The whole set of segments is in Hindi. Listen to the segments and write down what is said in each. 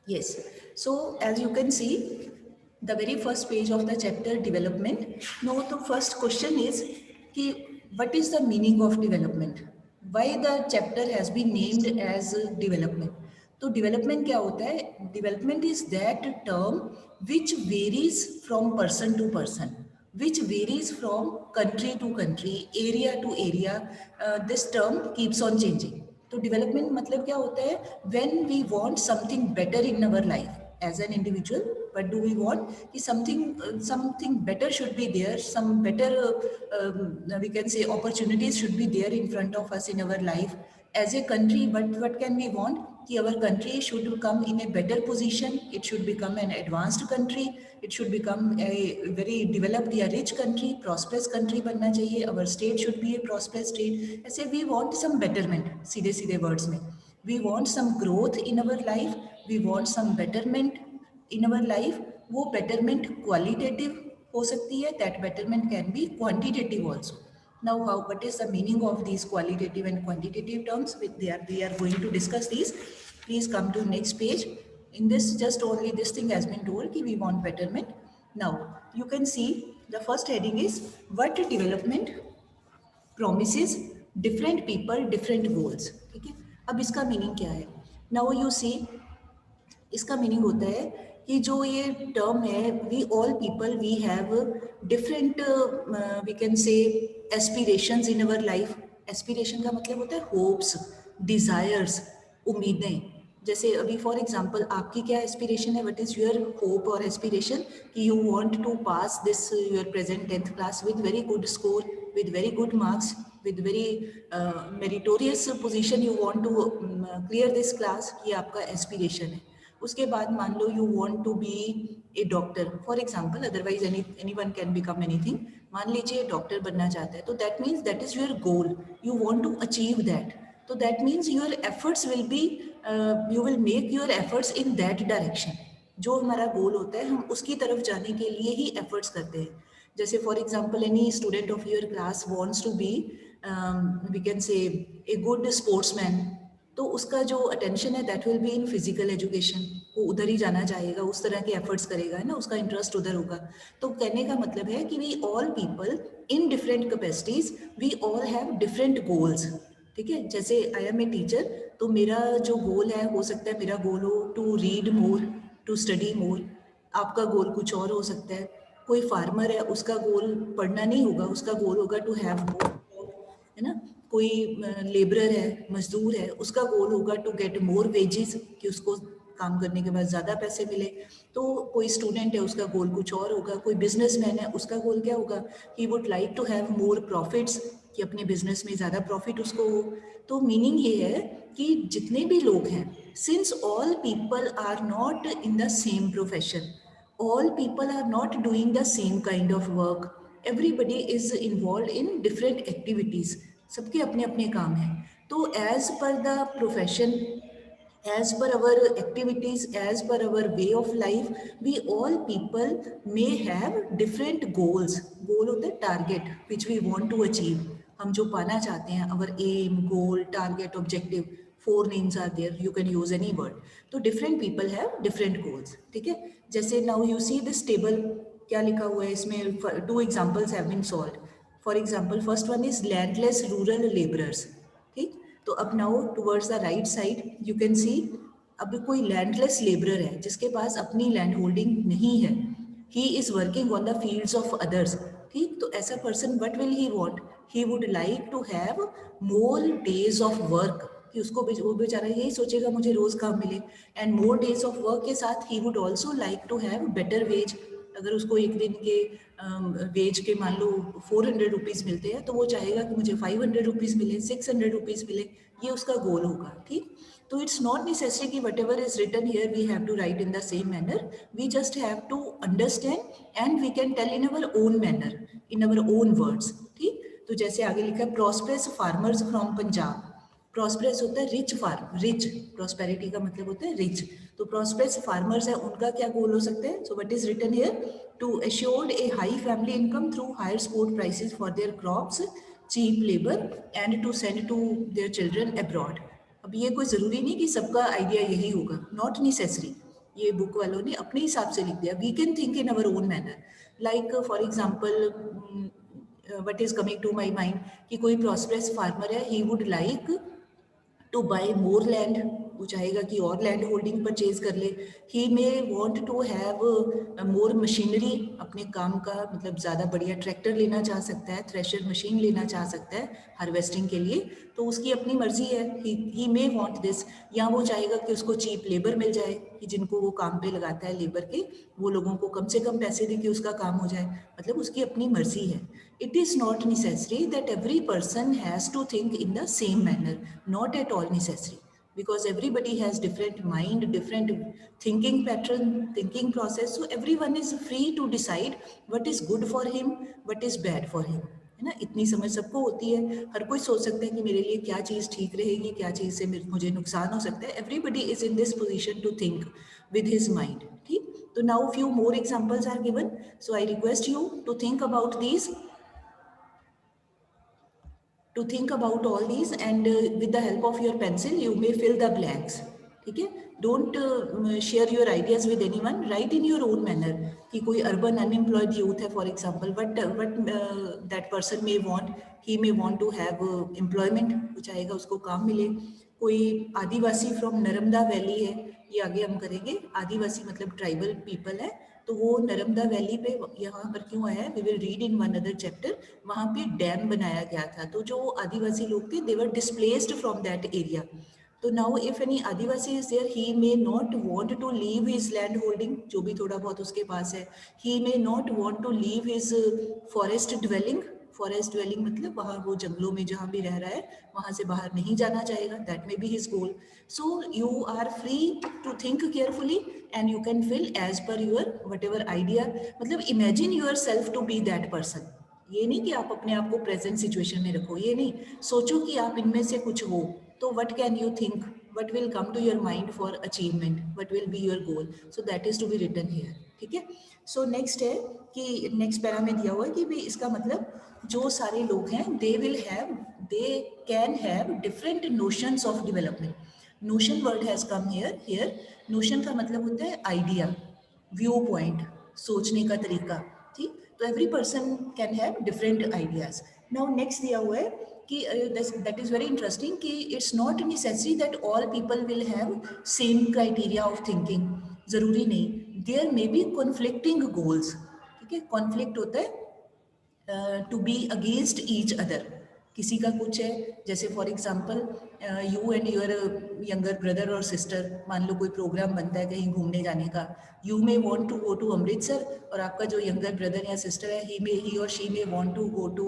Yes. So as you can see, the very first page of the chapter development. Now the first question is कि what is the meaning of development? Why the chapter has been named as development? तो development क्या होता है? Development is that term which varies from person to person, which varies from country to country, area to area. This term keeps on changing. तो डेवलपमेंट मतलब क्या होता है? When we want something better in our life as an individual, but do we want कि something better should be there, some better we can say opportunities should be there in front of us in our life as a country. But what can we want कि our country should come in a better position, it should become an advanced country, it should become a very developed या rich country, prosperous country बनना चाहिए, our state should be a prosperous state. ऐसे we want some betterment, सीधे सीधे words में we want some growth in our life, we want some betterment in our life. वो betterment qualitative हो सकती है, that betterment can be quantitative also. Now, what is the meaning of these qualitative and quantitative terms? We are going to discuss these. Please come to next page. In this, just only this thing has been told कि we want betterment. Now, you can see the first heading is what development promises different people, different goals. ठीक है? अब इसका मीनिंग क्या है? Now you see इसका मीनिंग होता है कि जो ये टर्म है we all people we have different we can say aspirations in our life. Aspiration का मतलब होता है होप्स, डिज़ायर्स, उम्मीदें. जैसे अभी फॉर एग्जांपल आपकी क्या एस्पिरेशन है, व्हाट इज़ योर होप और एस्पिरेशन कि you want to pass this your present 10th class with very good score, with very good marks, with very meritorious position. You want to clear this class, ये आपका aspiration है. उसके बाद मान लो you want to be a doctor for example, otherwise any one can become anything. मान लीजिए डॉक्टर बनना चाहता है, तो that means that is your goal, you want to achieve that. तो that means your efforts will be, you will make your efforts in that direction. जो हमारा गोल होता है हम उसकी तरफ जाने के लिए ही एफर्ट्स करते हैं. जैसे for example any student of your class wants to be we can say a good sportsman, तो उसका जो अटेंशन है that will be in physical education. वो उधर ही जाना चाहेगा, उस तरह के एफर्ट्स करेगा, है ना, उसका इंटरेस्ट उधर होगा. तो कहने का मतलब है कि we all people in different capacities, we all have different goals. ठीक है, जैसे आई एम ए टीचर, तो मेरा जो गोल है हो सकता है मेरा गोल हो to read more, to study more. आपका गोल कुछ और हो सकता है. कोई फार्मर है, उसका गोल पढ़ना नहीं होगा, उसका गोल होगा टू हैव मोर, है ना. कोई लेबरर है, मजदूर है, उसका गोल होगा टू गेट मोर वेजेस, कि उसको काम करने के बाद ज़्यादा पैसे मिले. तो कोई स्टूडेंट है, उसका गोल कुछ और होगा. कोई बिजनेसमैन है, उसका गोल क्या होगा, he would like to have more profits, कि अपने बिजनेस में ज़्यादा प्रॉफिट उसको हो. तो मीनिंग ये है कि जितने भी लोग हैं, since all people are not in the same profession, all people are not doing the same kind of work, everybody is involved in different activities, सबके अपने अपने काम हैं. तो as per the profession, as per our activities, as per our way of life, we all people may have different goals. goal होता है target which we want to achieve, हम जो पाना चाहते हैं, our aim, goal, target, objective. 4 names are there, you can use any word. तो different people have different goals. ठीक है, जैसे now you see this table, क्या लिखा हुआ है इसमें, 2 examples have been solved. For example, first one is landless rural laborers. ठीक, तो अब now towards the right side you can सी, अब कोई लैंडलेस लेबरर है जिसके पास अपनी लैंड होल्डिंग नहीं है, he is working on the fields of others. ठीक, तो ऐसा person what will he want, he would like to have more days of work, कि उसको वो बेचारा यही सोचेगा मुझे रोज काम मिले. And more days of work के साथ he would also like to have better wage. अगर उसको एक दिन के वेज के मान लो 400 रुपीज़ मिलते हैं, तो वो चाहेगा कि मुझे 500 रुपीज़ मिले, 600 रुपीज़ मिले, ये उसका गोल होगा. ठीक, तो इट्स नॉट नेसेसरी कि whatever is written here we have to write in the same manner, we just have to understand and we can tell in our own manner, in our own words. ठीक, तो जैसे आगे लिखा है prosperous farmers from Punjab. Prosperous होता है रिच फार्म, रिच, प्रॉस्पेरिटी का मतलब होता है रिच। तो प्रॉस्पेरस फार्मर्स है, उनका क्या गोल हो सकता है? So what is written here? To assured a high family income through higher sport prices for their crops, cheap labor and to send to their children abroad। अब ये कोई ज़रूरी नहीं कि सबका आइडिया यही होगा, नॉट नेसेसरी। ये बुक वालों ने अपने हिसाब से लिख दिया। We can think in our own manner, like for example what is coming to my mind कि कोई प्रॉस्पेरस फार्मर है, he would like to buy more land, वो चाहेगा कि और लैंड होल्डिंग परचेज कर ले। He may want to have more machinery, अपने काम का मतलब ज़्यादा बढ़िया ट्रैक्टर लेना चाह सकता है, थ्रेशर मशीन लेना चाह सकता है हार्वेस्टिंग के लिए, तो उसकी अपनी मर्जी है। He may want this. या वो चाहेगा कि उसको चीप लेबर मिल जाए, कि जिनको वो काम पे लगाता है लेबर के, वो लोगों को कम से कम पैसे दे के उसका काम हो जाए, मतलब उसकी अपनी मर्जी है। It is not necessary that every person has to think in the same manner, not at all necessary, because everybody has different mind, different thinking pattern, thinking process, so everyone is free to decide what is good for him, what is bad for him, है ना। इतनी समझ सबको होती है, हर कोई सोच सकता है कि मेरे लिए क्या चीज़ ठीक रहेगी, क्या चीज़ से मुझे नुकसान हो सकता है। Everybody is in this position to think with his mind. ठीक, तो now few more examples are given, so I request you to think about these, to think about all these, and with the help of your pencil you may fill the blanks। ठीक है, don't share your ideas with anyone, write in your own manner. कि कोई अर्बन अनएम्प्लॉयड यूथ है for example, what that person may want, he may want to have employment, वो चाहेगा उसको काम मिले। कोई आदिवासी फ्रॉम नर्मदा वैली है, ये आगे हम करेंगे, आदिवासी मतलब ट्राइबल पीपल है, तो वो नर्मदा वैली पे यहाँ पर क्यों आया है, we will read in one other chapter. वहाँ पे डैम बनाया गया था, तो जो आदिवासी लोग थे they were displaced from that area. तो now if any Adivasi is there, he may not want to leave his land holding, जो भी थोड़ा बहुत उसके पास है। He may not want to leave his forest dwelling, forest dwelling मतलब वहाँ वो जंगलों में जहाँ भी रह रहा है वहाँ से बाहर नहीं जाना चाहेगा, that may be his goal. So you are free to think carefully and you can fill as per your whatever idea, मतलब imagine yourself to be that person. ये नहीं कि आप अपने आप को प्रेजेंट सिचुएशन में रखो, ये नहीं, सोचो कि आप इनमें से कुछ हो, तो what can you think, what will come to your mind for achievement, what will be your goal, so that is to be written here. ठीक है, सो नेक्स्ट है कि नेक्स्ट पैरा में दिया हुआ है कि भाई इसका मतलब जो सारे लोग हैं दे will have, they can have different notions of development. Notion word has come here, here notion का मतलब होता है आइडिया, व्यू पॉइंट, सोचने का तरीका। ठीक, तो every person can have different ideas. Now next दिया हुआ है कि दैट इज वेरी इंटरेस्टिंग कि it's not necessary that all people will have same criteria of thinking, ज़रूरी नहीं, there may be conflicting goals. ठीक है, कॉन्फ्लिक्ट होता है to be against each other, किसी का कुछ है, जैसे for example you and your younger brother और सिस्टर, मान लो कोई प्रोग्राम बनता है कहीं घूमने जाने का, you may want to go to Amritsar, और आपका जो यंगर ब्रदर या सिस्टर है ही और she may want to go to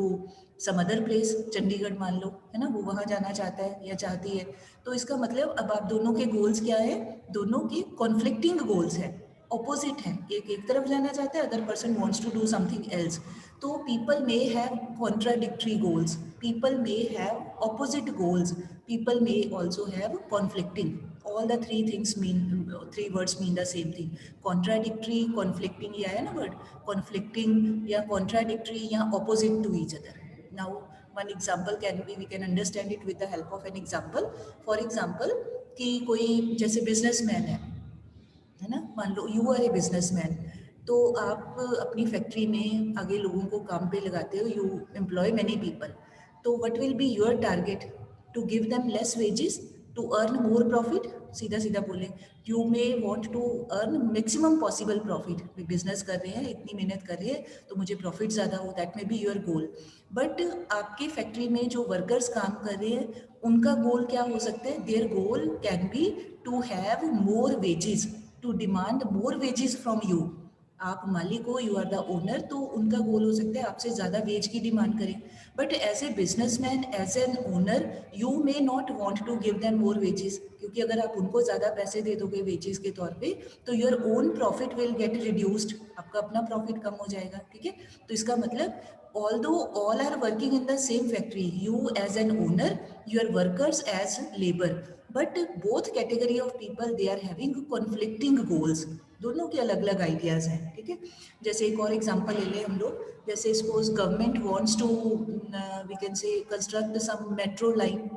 some other place, Chandigarh मान लो, है ना, वो वहाँ जाना चाहता है या चाहती है। तो इसका मतलब अब आप दोनों के गोल्स क्या है, दोनों के कॉन्फ्लिक्टिंग गोल्स है, ऑपोजिट है, एक तरफ जाना चाहता है, other person wants to do something else. तो people may have contradictory goals, people may have opposite goals, people may also have conflicting. All the three things mean, three words mean the same thing, contradictory, conflicting, ये है ना वर्ड, कॉन्फ्लिक्टिंग या कॉन्ट्राडिक्टरी या opposite to each other. Now one example can be, we can understand it with the help of an example। for example कि कोई जैसे बिजनेसमैन है ना, मान लो यू आर ए बिजनेसमैन, तो आप अपनी फैक्ट्री में आगे लोगों को काम पे लगाते हो, यू एम्प्लॉय मैनी पीपल, तो what will be your target, to give them less wages to earn more profit. सीधा सीधा बोले, you may want to earn maximum possible profit, business कर रहे हैं, इतनी मेहनत कर रहे हैं तो मुझे प्रॉफिट ज़्यादा हो, that may B your goal. But आपकी फैक्ट्री में जो वर्कर्स काम कर रहे हैं उनका गोल क्या हो सकता है, their goal can be to have more wages, to demand more wages from you. आप मालिक हो, यू आर द ओनर, तो उनका गोल हो सकता है आपसे ज़्यादा वेज की डिमांड करें. But as a businessman, as an owner, you may not want to give them more wages, क्योंकि अगर आप उनको ज़्यादा पैसे दे दोगे वेजेस के तौर पे, तो your own profit will get reduced, आपका अपना प्रॉफिट कम हो जाएगा. ठीक है, तो इसका मतलब although all are working in the same factory, you as an owner, your workers as labour, but both category of people they are having conflicting goals. दोनों के अलग अलग आइडियाज़ हैं. ठीक है, जैसे एक और एग्जांपल ले लें हम लोग. जैसे suppose government wants to, we can say, construct some metro line.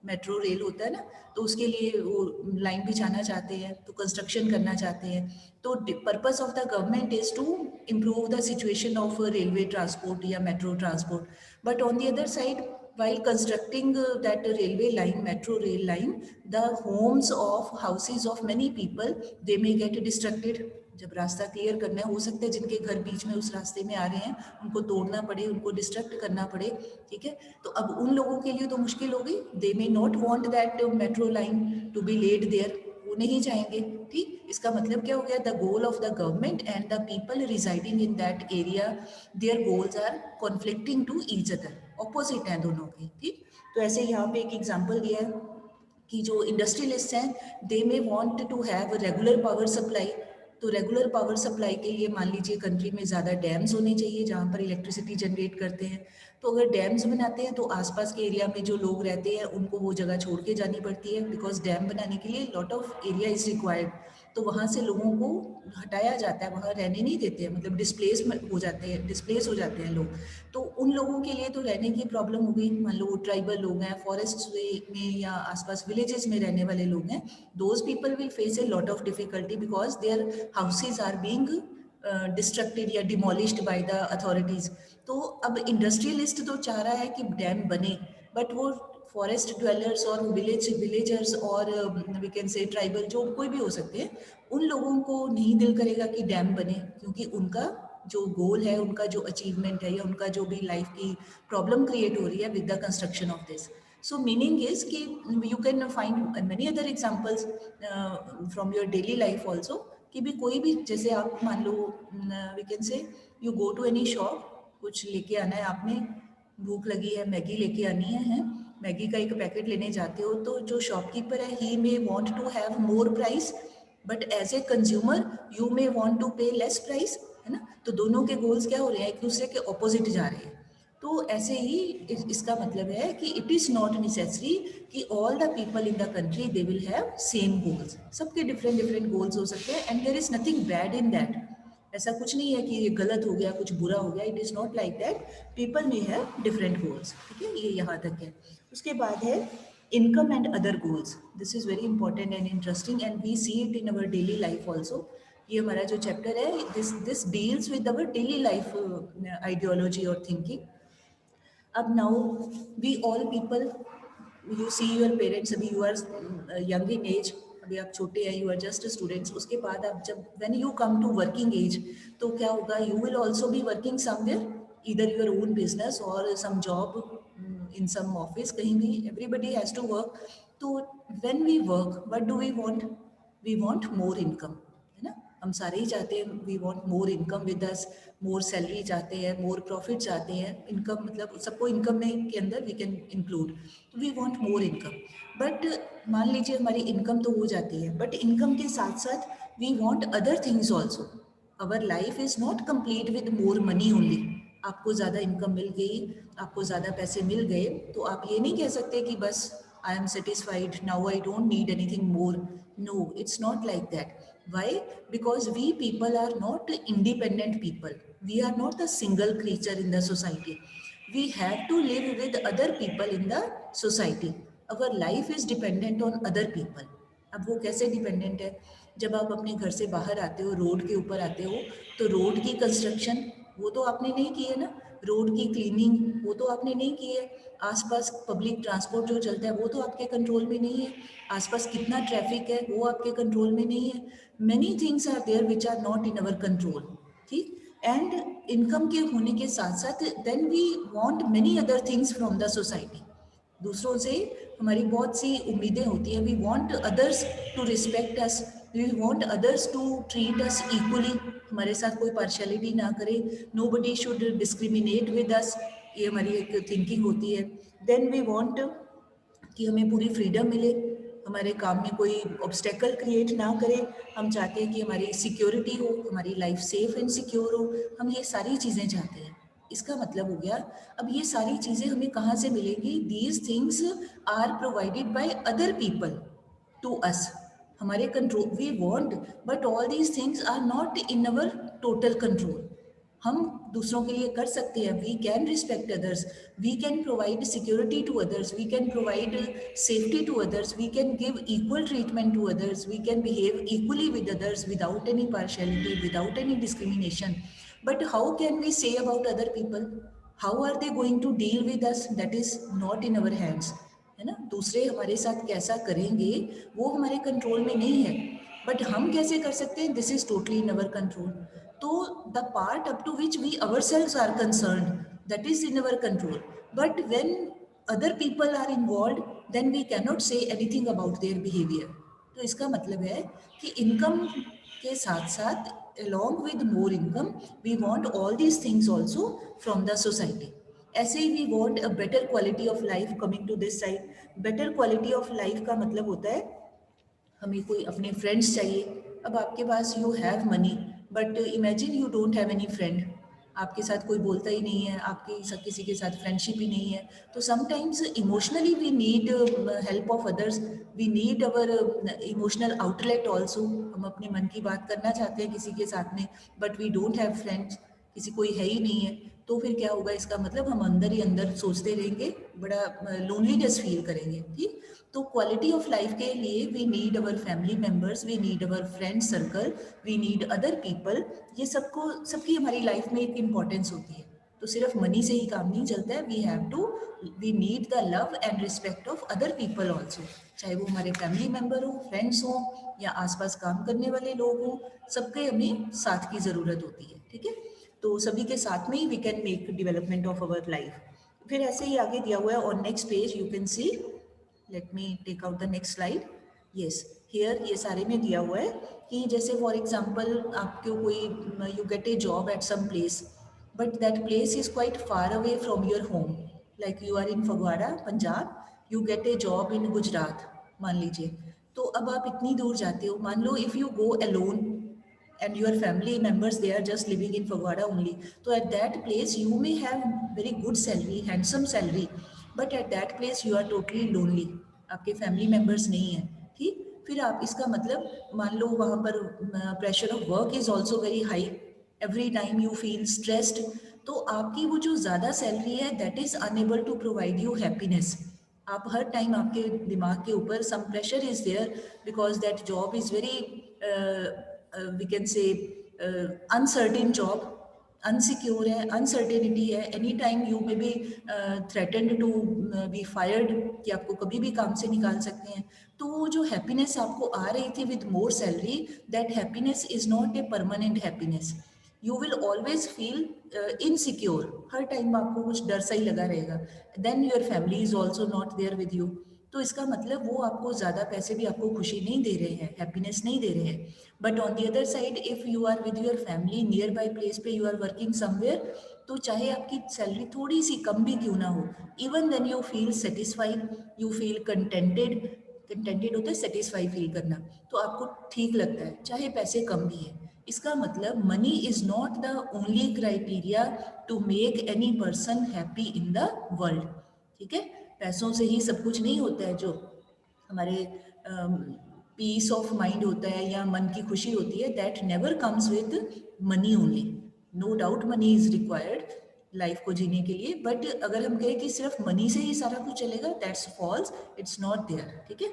Metro rail होता है ना, तो उसके लिए वो लाइन बिछाना चाहते हैं, तो कंस्ट्रक्शन करना चाहते हैं. तो purpose of the government is to improve the situation of railway transport या metro transport. But on the other side, while constructing that railway line, metro rail line, the homes of houses of many people, they may get distracted. जब रास्ता क्लियर करना है, हो सकता है जिनके घर बीच में उस रास्ते में आ रहे हैं उनको तोड़ना पड़े, उनको डिस्ट्रैक्ट करना पड़े. ठीक है, तो अब उन लोगों के लिए तो मुश्किल हो गई. They may not want that metro line to be laid there, वो नहीं चाहेंगे. ठीक, इसका मतलब क्या हो गया, the goal of the government and the people residing in that area, their goals are conflicting to each other, opposite हैं दोनों के. ठीक, तो ऐसे यहाँ पे एक एग्जांपल दिया है कि जो इंडस्ट्रियलिस्ट हैं, they may want to have regular power supply. तो रेगुलर पावर सप्लाई के लिए मान लीजिए कंट्री में ज़्यादा डैम्स होने चाहिए जहाँ पर इलेक्ट्रिसिटी जनरेट करते हैं. तो अगर डैम्स बनाते हैं तो आसपास के एरिया में जो लोग रहते हैं उनको वो जगह छोड़ के जानी पड़ती है, बिकॉज डैम बनाने के लिए lot of area is required. तो वहाँ से लोगों को हटाया जाता है, वहाँ रहने नहीं देते हैं, मतलब डिस्प्लेसमेंट हो जाते हैं, डिस्प्लेस हो जाते हैं लोग. तो उन लोगों के लिए तो रहने की प्रॉब्लम हो गई. मान लो वो ट्राइबल लोग हैं, फॉरेस्ट में या आसपास विलेजेस में रहने वाले लोग हैं, those people will face a lot of difficulty because their houses are being destructed या डिमोलिश्ड बाय द अथॉरिटीज़. तो अब इंडस्ट्रियलिस्ट तो चाह रहा है कि डैम बने, बट वो फॉरेस्ट ड्वेलर्स और विलेजर्स और वी कैन से ट्राइबल, जो कोई भी हो सकते हैं, उन लोगों को नहीं दिल करेगा कि डैम बने, क्योंकि उनका जो गोल है, उनका जो अचीवमेंट है, या उनका जो भी लाइफ की प्रॉब्लम क्रिएट हो रही है with the construction of this. So meaning is कि you can find many other examples from your daily life also, कि भी कोई भी, जैसे आप मान लो, we can say, you go to any shop, कुछ लेके आना है आपने, भूख लगी है, मैगी लेके आनी है, मैगी का एक पैकेट लेने जाते हो, तो जो शॉपकीपर है, he may want to have more price, but as a consumer you may want to pay less price, है ना. तो दोनों के गोल्स क्या हो रहे हैं, एक दूसरे के ऑपोजिट जा रहे हैं. तो ऐसे ही इसका मतलब है कि इट इज़ नॉट नेसेसरी कि all the people in the country they will have same goals. सबके डिफरेंट डिफरेंट गोल्स हो सकते हैं, and there is nothing bad in that. ऐसा कुछ नहीं है कि ये गलत हो गया, कुछ बुरा हो गया. It is not like that. People may have different goals. ठीक है, ये यहाँ तक है. उसके बाद है income and other goals. This is very important and interesting, and we see it in our daily life also. ये हमारा जो चैप्टर है, this deals with our daily life ideology और थिंकिंग. अब now we all people, you see your parents, अभी you are young in as, अभी आप छोटे हैं, यू आर जस्ट स्टूडेंट्स. उसके बाद आप जब when you come to working age, तो क्या होगा, you will also be working somewhere, either your own business और some job in some office, कहीं भी. Everybody has to work. So when we work, what do we want, we want more income, है ना. हम सारे ही चाहते हैं, we want more income with us, more salary चाहते हैं, मोर प्रॉफिट चाहते हैं. इनकम मतलब सबको इनकम में के अंदर वी कैन इंक्लूड. तो we want more income. But मान लीजिए हमारी इनकम तो हो जाती है, बट इनकम के साथ साथ we want other things also. Our life is not complete with more money only. आपको ज़्यादा इनकम मिल गई, आपको ज़्यादा पैसे मिल गए, तो आप ये नहीं कह सकते कि बस I am satisfied, now I don't need anything more. No, it's not like that. Why? Because we people are not independent people. We are not a single creature in the society. We have to live with other people in the society. Our life is dependent on other people. अब वो कैसे डिपेंडेंट है, जब आप अपने घर से बाहर आते हो, रोड के ऊपर आते हो, तो रोड की कंस्ट्रक्शन वो तो आपने नहीं की है ना. रोड की क्लीनिंग वो तो आपने नहीं की है. आसपास पब्लिक ट्रांसपोर्ट जो चलता है वो तो आपके कंट्रोल में नहीं है. आसपास कितना ट्रैफिक है वो आपके कंट्रोल में नहीं है. Many things are there which are not in our control. ठीक, एंड इनकम के होने के साथ साथ then we want many other things from the society. दूसरों से हमारी बहुत सी उम्मीदें होती हैं. We want others to respect us, we want others to treat us equally, हमारे साथ कोई पार्शलिटी ना करे, nobody should discriminate with us, ये हमारी एक थिंकिंग होती है। देन वी वॉन्ट कि हमें पूरी फ्रीडम मिले, हमारे काम में कोई ऑब्स्टेकल क्रिएट ना करे, हम चाहते हैं कि हमारी सिक्योरिटी हो, हमारी लाइफ सेफ एंड सिक्योर हो, हम ये सारी चीज़ें चाहते हैं। इसका मतलब हो गया, अब ये सारी चीज़ें हमें कहाँ से मिलेंगी? These things are provided by other people to us, हमारे control we want, but all these things are not in our total control. हम दूसरों के लिए कर सकते हैं, we can respect others, we can provide security to others, we can provide safety to others, we can give equal treatment to others, we can behave equally with others without any partiality, without any discrimination. But how can we say about other people? How are they going to deal with us? That is not in our hands, है ना। दूसरे हमारे साथ कैसा करेंगे वो हमारे कंट्रोल में नहीं है, बट हम कैसे कर सकते हैं? This is totally in our control. तो the part up to which we ourselves are concern, that is in our control, but when other people are involve, then we cannot say anything about their behaviour. तो इसका मतलब है कि इनकम के साथ साथ along with more income we want all these things also from the society। ऐसे ही we want a better quality of life. Coming to this side, better quality of life का मतलब होता है हमें कोई अपने फ्रेंड्स चाहिए। अब आपके पास you have money, but imagine you don't have any friend, आपके साथ कोई बोलता ही नहीं है, आपकी सब किसी के साथ फ्रेंडशिप ही नहीं है। तो sometimes emotionally we need help of others, we need our emotional outlet also. हम अपने मन की बात करना चाहते हैं किसी के साथ में, but we don't have friends, किसी कोई है ही नहीं है। तो फिर क्या होगा? इसका मतलब हम अंदर ही अंदर सोचते रहेंगे, बड़ा लोनलीनेस फील करेंगे। ठीक, तो क्वालिटी ऑफ लाइफ के लिए we need our family members, we need our friend circle, we need other people. ये सबको, सबकी हमारी लाइफ में एक इम्पॉर्टेंस होती है। तो सिर्फ मनी से ही काम नहीं चलता है, we have to, we need the love and respect of other people also, चाहे वो हमारे फैमिली मेम्बर हो, फ्रेंड्स हों, या आसपास काम करने वाले लोग हों, सबके हमें साथ की ज़रूरत होती है। ठीक है, तो सभी के साथ में ही we can make development of our life. फिर ऐसे ही आगे दिया हुआ है on next page, you can see, let me take out the next slide. Yes, here ये सारे में दिया हुआ है कि जैसे फॉर एग्जांपल आपको कोई, you get a job at some place, but that place is quite far away from your home, like you are in Phagwara Punjab, you get a job in Gujarat मान लीजिए। तो अब आप इतनी दूर जाते हो, मान लो if you go alone and your family members they are just living in Fagwada only, so at that place you may have very good salary, handsome salary, but at that place you are totally lonely, आपके फैमिली मेम्बर्स नहीं है। ठीक, फिर आप, इसका मतलब मान लो वहाँ पर pressure of work is also very high, every time you feel stressed, तो आपकी वो जो ज़्यादा सैलरी है that is unable to provide you happiness. आप हर टाइम आपके दिमाग के ऊपर some pressure is there, because that job is very we can say uncertain job, insecure है, अनसर्टेनिटी है, any time you may be threatened to be fired, कि आपको कभी भी काम से निकाल सकते हैं। तो वो जो हैप्पीनेस आपको आ रही थी with more salary, that happiness is not a permanent happiness, you will always feel insecure, हर टाइम आपको कुछ डर सा ही लगा रहेगा। Then your family is also not there with you, तो इसका मतलब वो आपको ज़्यादा पैसे भी आपको खुशी नहीं दे रहे हैं, हैप्पीनेस नहीं दे रहे हैं। But on the other side if you are with your family nearby place पे, यू आर वर्किंग समवेयर, तो चाहे आपकी सैलरी थोड़ी सी कम भी क्यों ना हो, even then you feel satisfied, you feel contented. Contented होता है सेटिस्फाई फील करना, तो आपको ठीक लगता है चाहे पैसे कम भी है। इसका मतलब money is not the only criteria to make any person happy in the world. ठीक है, पैसों से ही सब कुछ नहीं होता है। जो हमारे पीस ऑफ माइंड होता है या मन की खुशी होती है, that never comes with money only. No doubt money is required life को जीने के लिए, बट अगर हम कहें कि सिर्फ मनी से ही सारा कुछ चलेगा, that's false, it's not there. ठीक है,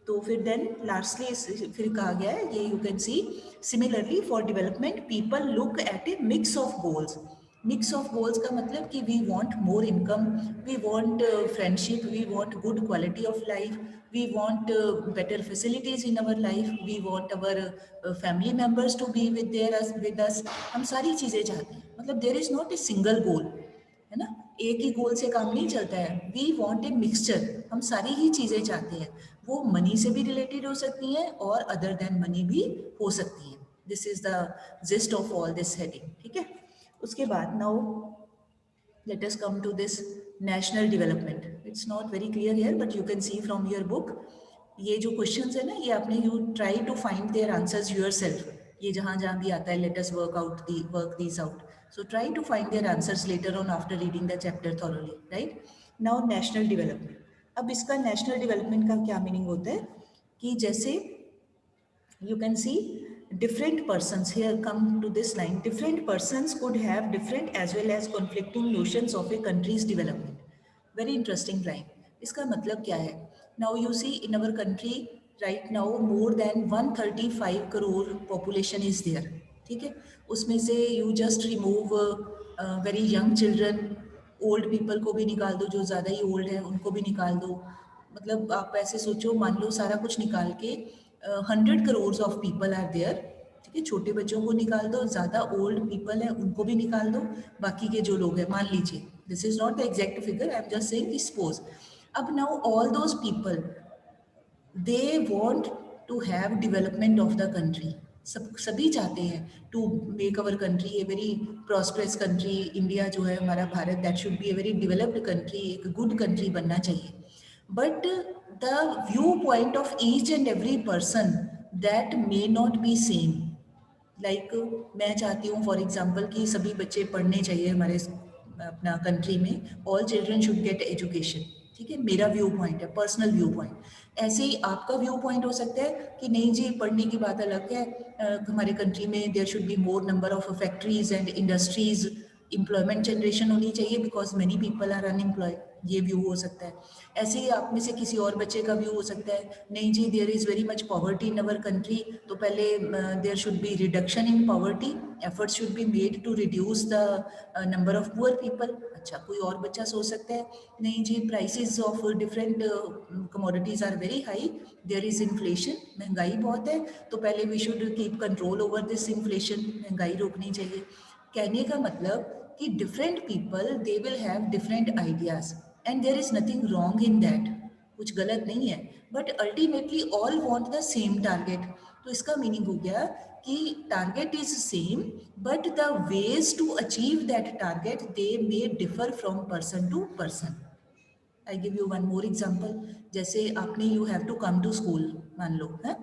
तो फिर देन लास्टली फिर कहा गया है, ये you can see, similarly for development people look at a mix of goals. Mix of goals का मतलब कि we want more income, we want friendship, we want good quality of life, we want better facilities in our life, we want our family members to be with us. हम सारी चीज़ें चाहते हैं, मतलब there is not a single goal, है ना, एक ही गोल से काम नहीं चलता है। वी वॉन्ट ए मिक्सचर, हम सारी ही चीज़ें चाहते हैं, वो मनी से भी रिलेटेड हो सकती हैं और अदर देन मनी भी हो सकती हैं. This is the gist of all this heading. ठीक है. उसके बाद now let us come to this national development. It's not very clear here, but you can see from your book. ये जो क्वेश्चंस है ना, ये आपने you try to find their answers yourself. ये जहाँ जहाँ भी आता है, let us work these out. So try to find their answers later on after reading the chapter thoroughly. Right now national development. अब इसका नेशनल डेवलपमेंट का क्या मीनिंग होता है कि जैसे you can see different persons here come to this line, different persons could have different as well as conflicting notions of a country's development. Very interesting line. इसका मतलब क्या है? Now you see in our country right now more than 135 crore population is there. ठीक है. उसमें से you just remove very young children, old people को भी निकाल दो, जो ज़्यादा ही ओल्ड है उनको भी निकाल दो. मतलब आप ऐसे सोचो, मान लो सारा कुछ निकाल के 100 crore of people are there. ठीक है. छोटे बच्चों को निकाल दो, ज़्यादा ओल्ड पीपल है उनको भी निकाल दो, बाकी के जो लोग हैं मान लीजिए, this is not the exact figure, I am just saying suppose. अब now all those people they want to have development of the country. सभी चाहते हैं to make our country a very prosperous country. India जो है हमारा Bharat, that should be a very developed country, एक गुड कंट्री बनना चाहिए. But the view point of each and every person that may not be same. Like मैं चाहती हूँ फॉर एग्जाम्पल कि सभी बच्चे पढ़ने चाहिए हमारे अपना कंट्री में, all children should get education. ठीक है. मेरा व्यू पॉइंट है, पर्सनल व्यू पॉइंट. ऐसे ही आपका व्यू पॉइंट हो सकता है कि नहीं जी, पढ़ने की बात अलग है, हमारे कंट्री में there should be more number of factories and industries, employment generation होनी चाहिए because many people are unemployed. ये व्यू हो सकता है. ऐसे ही आप में से किसी और बच्चे का व्यू हो सकता है, नहीं जी there is very much poverty in our country, तो पहले there should be reduction in poverty, efforts should be made to reduce the number of poor people. अच्छा, कोई और बच्चा सोच सकता है, नहीं जी prices of different commodities are very high, there is inflation, महंगाई बहुत है, तो पहले we should keep control over this inflation, महंगाई रोकनी चाहिए. कहने का मतलब कि different people they will have different ideas and there is nothing wrong in that. कुछ गलत नहीं है, but ultimately all want the same target. तो इसका मीनिंग हो गया कि target is same, but the ways to achieve that target they may differ from person to person. I give you one more example. जैसे आपने you have to come to school, मान लो है,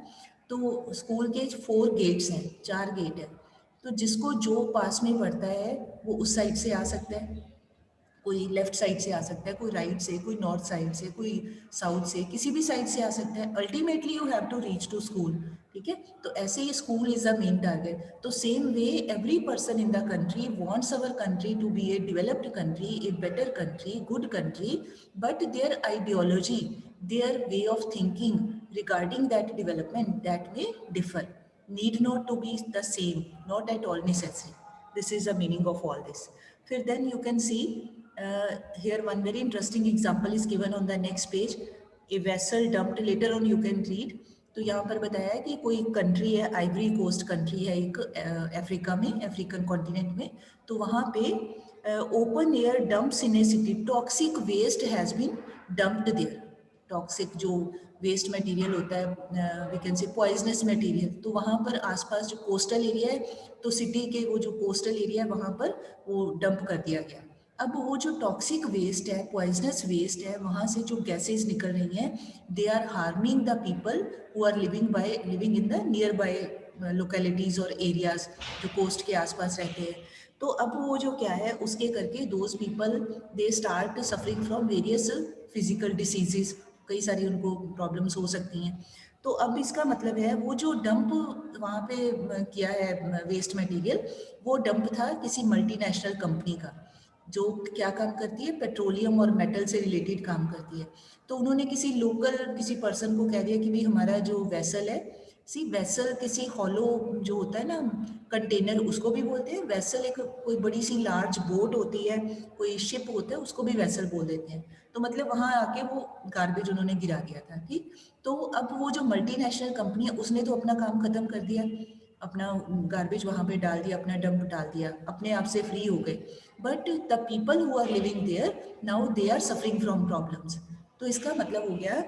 तो स्कूल के 4 गेट्स हैं, 4 गेट है. तो जिसको जो पास में पड़ता है वो उस साइड से आ सकता है, कोई लेफ्ट साइड से आ सकता है, कोई राइट से, कोई नॉर्थ साइड से, कोई साउथ से, किसी भी साइड से आ सकता है. Ultimately you have to reach to school. ठीक है. तो ऐसे ही school is the main target. तो same way every person in the country wants our country to be a developed country, a better country, good country, but their ideology, their way of thinking regarding that development, that may differ, need not to be the same, not at all necessary. This is the meaning of all this. Then you can see here one very interesting example is given on the next page. A vessel dumped, later on you can read. तो यहाँ पर बताया है कि कोई कंट्री है, आइवरी कोस्ट कंट्री है एक, अफ्रीका में, अफ्रीकन कॉन्टिनेंट में. तो वहाँ पे open air dumps in a city, toxic waste has been dumped there. Toxic जो वेस्ट मटेरियल होता है, we can say poisonous material, तो वहाँ पर आसपास जो कोस्टल एरिया है, तो सिटी के वो जो कोस्टल एरिया है वहाँ पर वो डंप कर दिया गया. अब वो जो टॉक्सिक वेस्ट है, पॉइजनस वेस्ट है, वहाँ से जो गैसेज निकल रही हैं, they are harming the people who are living in the nearby localities और एरियाज़ जो कोस्ट के आसपास रहते हैं. तो अब वो जो क्या है, उसके करके those people they start suffering from various physical diseases, कई सारी उनको प्रॉब्लम्स हो सकती हैं. तो अब इसका मतलब है वो जो डंप वहाँ पे किया है वेस्ट मटेरियल, वो डंप था किसी मल्टीनेशनल कंपनी का, जो क्या काम करती है, पेट्रोलियम और मेटल से रिलेटेड काम करती है. तो उन्होंने किसी लोकल किसी पर्सन को कह दिया कि भाई हमारा जो वेसल है, सी वेसल किसी हॉलो जो होता है ना कंटेनर, उसको भी बोलते हैं वेसल. एक कोई बड़ी सी लार्ज बोट होती है, कोई शिप होता है, उसको भी वेसल बोल देते हैं. तो मतलब वहाँ आके वो गार्बेज उन्होंने गिरा दिया था. ठीक. तो अब वो जो मल्टीनेशनल कंपनी है उसने तो अपना काम खत्म कर दिया, अपना गार्बेज वहाँ पे डाल दिया, अपना डंप डाल दिया, अपने आप से फ्री हो गए. But the people who are living there now they are suffering from problems. तो इसका मतलब हो गया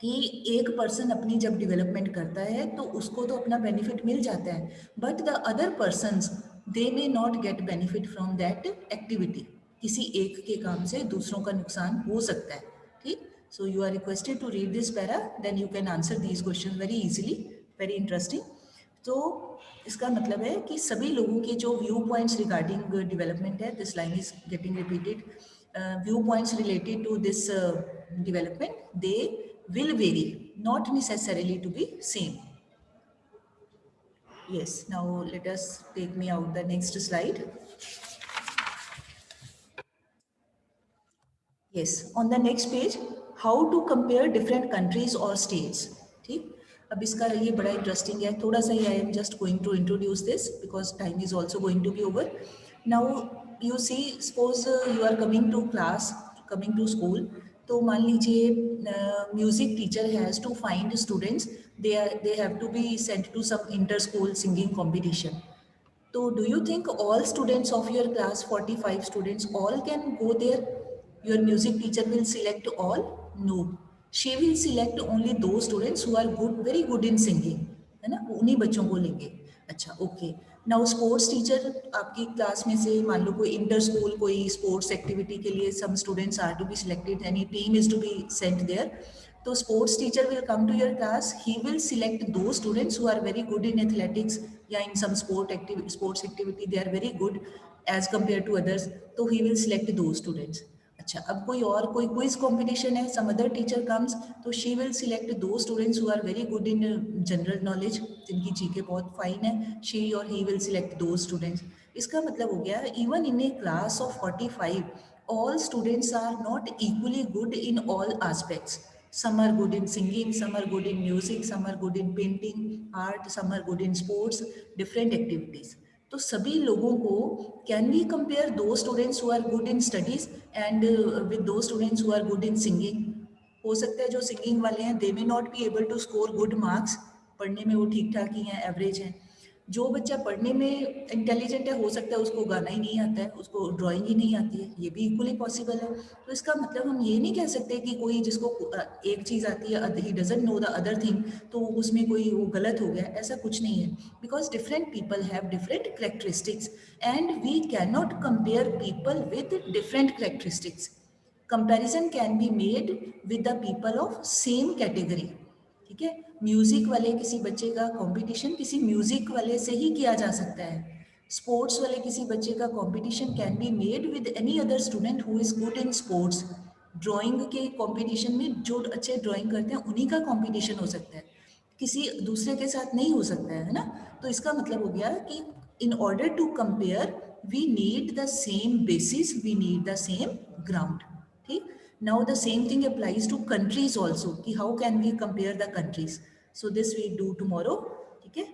कि एक पर्सन अपनी जब डेवलपमेंट करता है तो उसको तो अपना बेनिफिट मिल जाता है, but the other persons they may not get benefit from that activity. किसी एक के काम से दूसरों का नुकसान हो सकता है। ठीक, so you are requested to read this para, then you can answer these question very easily, very interesting. तो इसका मतलब है कि सभी लोगों के जो व्यू पॉइंट्स रिगार्डिंग डेवलपमेंट है, this line is getting repeated, view points related to this development, they will vary, not necessarily to be same. Yes, now let us take me out the next slide. Yes, on the next page, how to compare different countries or states. ठीक, अब इसका ये बड़ा इंटरेस्टिंग है, थोड़ा सा ही I am just going to introduce this because time is also going to be over now. You see, suppose you are coming to class, coming to school, तो मान लीजिए music teacher has to find students, they have to be sent to some inter school singing competition. So, do you think all students of your class, 45 students, all can go there? Your music teacher will select all? No. She will select only those students who are good, very good in singing. है ना, उन्हीं बच्चों को लेंगे। अच्छा, ओके। नाउ स्पोर्ट्स टीचर आपकी क्लास में से मान लो कोई इंटर स्कूल कोई स्पोर्ट्स एक्टिविटी के लिए some students are to be selected, any team is to be sent there. तो sports teacher will come to your class, he will select those students who are very good in athletics या in some sports activity they are very good as compared to others, तो he will select those students. अच्छा, अब कोई और कोई क्विज कंपटीशन है, सम अदर टीचर कम्स, तो शी विल सिलेक्ट दो students who are very good in general knowledge, जिनकी जीके बहुत फाइन है, शी और ही विल सिलेक्ट दो स्टूडेंट्स। इसका मतलब हो गया even in a class of 45 all students are not equally good in all aspects. Some are good in singing, some are good in music, some are good in painting, art, some are good in sports, different activities. तो सभी लोगों को can we compare those students who are good in studies and with those students who are good in singing? हो सकता है जो सिंगिंग वाले हैं they may not be able to score good marks, पढ़ने में वो ठीक ठाक ही हैं, एवरेज हैं। जो बच्चा पढ़ने में इंटेलिजेंट है हो सकता है उसको गाना ही नहीं आता है, उसको ड्राइंग ही नहीं आती है, ये भी इक्वली पॉसिबल है। तो इसका मतलब हम ये नहीं कह सकते कि कोई जिसको एक चीज़ आती है he doesn't know the other thing, तो उसमें कोई वो गलत हो गया, ऐसा कुछ नहीं है। Because different people have different characteristics and we can not compare people with different characteristics. Comparison can be made with the people of same category. ठीक है, म्यूजिक वाले किसी बच्चे का कंपटीशन किसी म्यूजिक वाले से ही किया जा सकता है। स्पोर्ट्स वाले किसी बच्चे का competition can be made with any other student who is good in sports. Drawing के कंपटीशन में जो अच्छे ड्राइंग करते हैं उन्हीं का कंपटीशन हो सकता है, किसी दूसरे के साथ नहीं हो सकता है ना। तो इसका मतलब हो गया कि in order to compare we need the same basis, we need the same ground. ठीक, now the same thing applies to countries also कि how can we compare the countries, so this we do tomorrow. ठीक है,